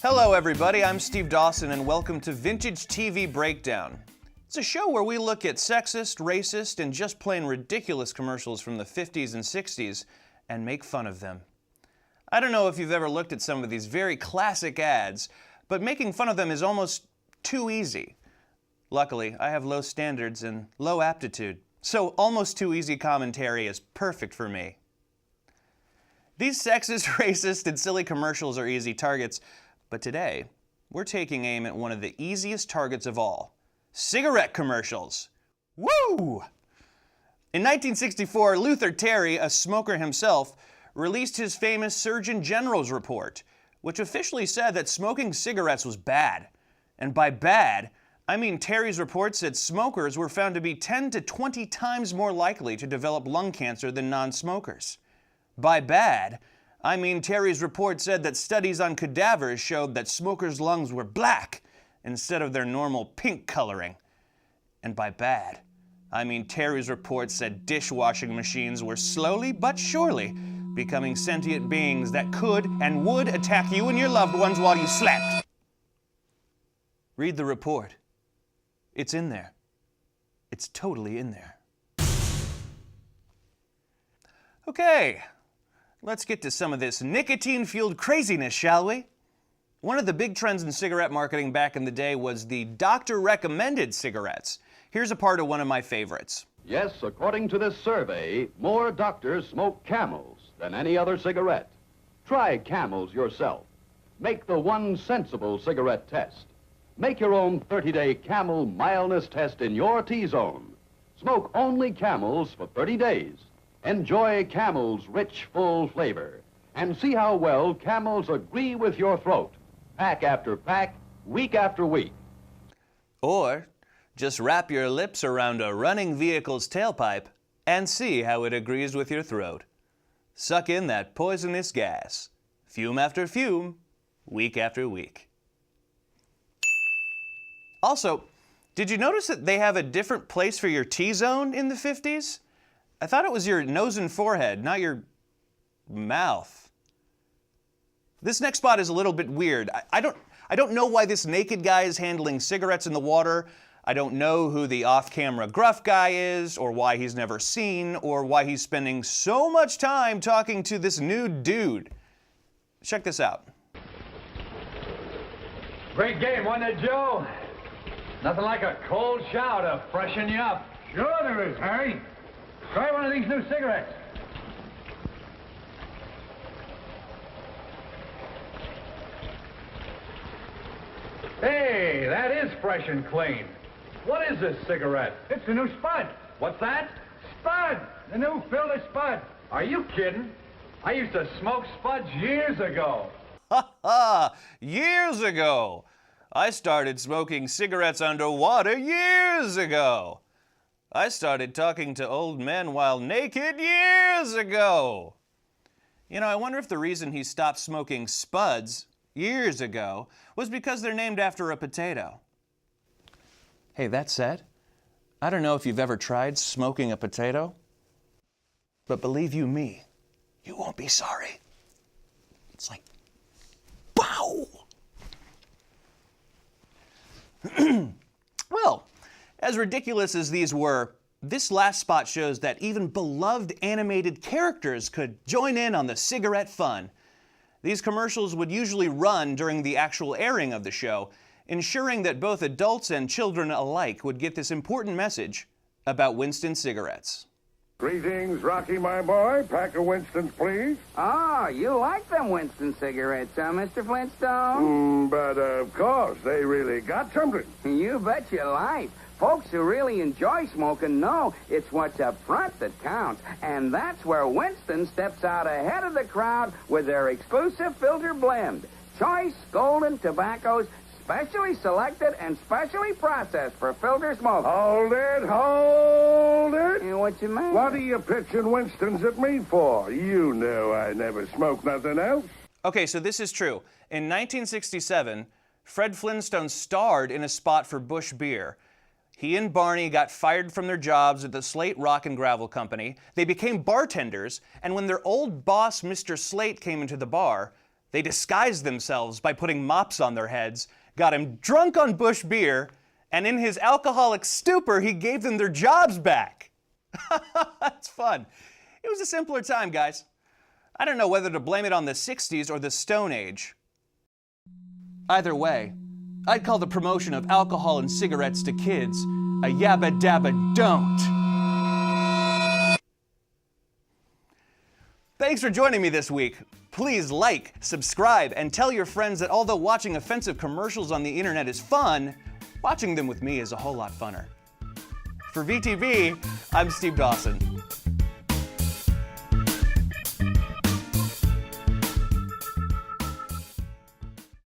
Hello everybody, I'm Steve Dawson and welcome to Vintage TV Breakdown. It's a show where we look at sexist, racist, and just plain ridiculous commercials from the 50s and 60s and make fun of them. I don't know if you've ever looked at some of these very classic ads, but making fun of them is almost too easy. Luckily, I have low standards and low aptitude, so almost too easy commentary is perfect for me. These sexist, racist, and silly commercials are easy targets, but today, we're taking aim at one of the easiest targets of all: cigarette commercials. Woo! In 1964, Luther Terry, a smoker himself, released his famous Surgeon General's report, which officially said that smoking cigarettes was bad. And by bad, I mean Terry's report said smokers were found to be 10 to 20 times more likely to develop lung cancer than non-smokers. By bad, I mean Terry's report said that studies on cadavers showed that smokers' lungs were black instead of their normal pink coloring. And by bad, I mean Terry's report said dishwashing machines were slowly but surely becoming sentient beings that could and would attack you and your loved ones while you slept. Read the report. It's in there. It's totally in there. Okay. Let's get to some of this nicotine-fueled craziness, shall we? One of the big trends in cigarette marketing back in the day was the doctor-recommended cigarettes. Here's a part of one of my favorites. Yes, according to this survey, more doctors smoke Camels than any other cigarette. Try Camels yourself. Make the one sensible cigarette test. Make your own 30-day Camel mildness test in your T-zone. Smoke only Camels for 30 days. Enjoy Camel's rich, full flavor, and see how well Camels agree with your throat, pack after pack, week after week. Or just wrap your lips around a running vehicle's tailpipe and see how it agrees with your throat. Suck in that poisonous gas, fume after fume, week after week. Also, did you notice that they have a different place for your T-zone in the 50s? I thought it was your nose and forehead, not your mouth. This next spot is a little bit weird. I don't know why this naked guy is handling cigarettes in the water. I don't know who the off-camera gruff guy is, or why he's never seen, or why he's spending so much time talking to this nude dude. Check this out. Great game, wasn't it, Joe? Nothing like a cold shower to freshen you up. Sure there is, Harry. Try one of these new cigarettes. Hey, that is fresh and clean. What is this cigarette? It's the new Spud. What's that? Spud! The new filter Spud. Are you kidding? I used to smoke Spuds years ago. Ha ha! Years ago! I started smoking cigarettes underwater years ago. I started talking to old men while naked years ago. You know, I wonder if the reason he stopped smoking Spuds years ago was because they're named after a potato. Hey, that said, I don't know if you've ever tried smoking a potato, but believe you me, you won't be sorry. It's like, pow! Well, as ridiculous as these were, this last spot shows that even beloved animated characters could join in on the cigarette fun. These commercials would usually run during the actual airing of the show, ensuring that both adults and children alike would get this important message about Winston cigarettes. Greetings, Rocky, my boy. Pack of Winstons, please. Oh, you like them Winston cigarettes, huh, Mr. Flintstone? But of course, they really got something. You bet your life. Folks who really enjoy smoking know it's what's up front that counts. And that's where Winston steps out ahead of the crowd with their exclusive filter blend. Choice golden tobaccos, specially selected and specially processed for filter smoking. Hold it. What you mean? What are you pitching Winstons at me for? You know I never smoke nothing else. Okay, so this is true. In 1967, Fred Flintstone starred in a spot for Busch Beer. He and Barney got fired from their jobs at the Slate Rock and Gravel Company. They became bartenders, and when their old boss, Mr. Slate, came into the bar, They disguised themselves by putting mops on their heads, got him drunk on Busch beer, and in his alcoholic stupor, he gave them their jobs back. That's fun. It was a simpler time, guys. I don't know whether to blame it on the 60s or the Stone Age. Either way, I'd call the promotion of alcohol and cigarettes to kids a yabba dabba don't. Thanks for joining me this week. Please like, subscribe, and tell your friends that although watching offensive commercials on the internet is fun, watching them with me is a whole lot funner. For VTV, I'm Steve Dawson.